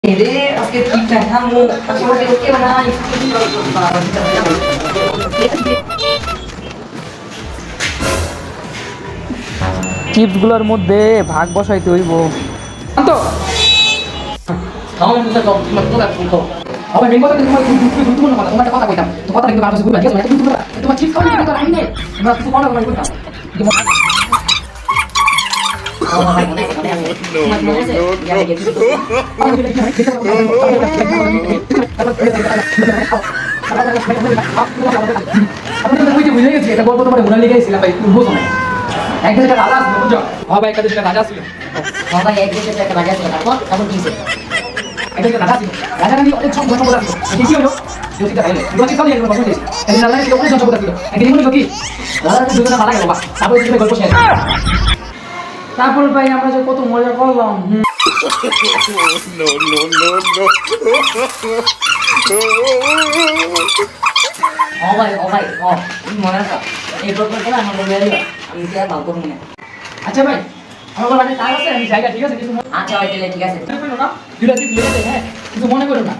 Ere, aske kita kamu, aku mau ke mana? চিপসগুলোর মধ্যে ভাগ বসাইতে হইব। তো Kamu bisa kau cuma kau. আবার মেন কথা কিন্তু গুরুত্বপূর্ণ কথা, তোমার একটা কথা কইতাম, তো কথা কিন্তু মানুষ বুঝবে, ঠিক আছে? তোমার চিপস খাওয়া কিন্তু রাখি নাই, আমরা কিছু মনে করে কইতাম। বুঝে গেছি এটা গল্প তোমার উড়ালে গেছিলাম ভাই, তুমি বুঝো না। একটা যেটা রাজা ছিল, বুঝছো? বাবা একটা যেটা রাজা ছিল, Bapak ya kita cakap raja sudah takut, kamu bisa. একটা যেটা রাজা ছিল, রাজা রানী অনেক সম্পদ ছিল। কি হলো? জ্যোতিটা পাইলে দুটো চিপস খাওয়া গেল, বসে দিয়েছি। একদিন আল্লাহ ছিল অনেক সম্পদ ছিল। একদিন মনে হলো কি রাজা দুজনে মারা গেল, বাস তারপরে তুমি গল্প শেষ। তারপর ভাই আমরা যে কত মজা করলাম। No, no, no, no. Oh baik, oh, ini mana kak? Program kita akan berbeda. Kami tidak tahu punya. আচ্ছা ভাই আমার বাড়িতে কাজ আছে, আমি জায়গা ঠিক আছে কিছু মনে Acha baik dulu tiga set. করো না, দুটো চিপস লেগে যায়, হ্যাঁ কিছু মনে করো না,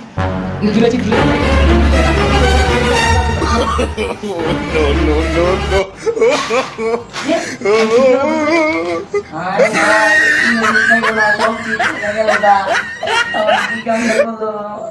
কিন্তু দুটো চিপস লেগে যায়। No, no, no, no. Hai, ini saya bola kopi, saya bola. Oh, tiga bola.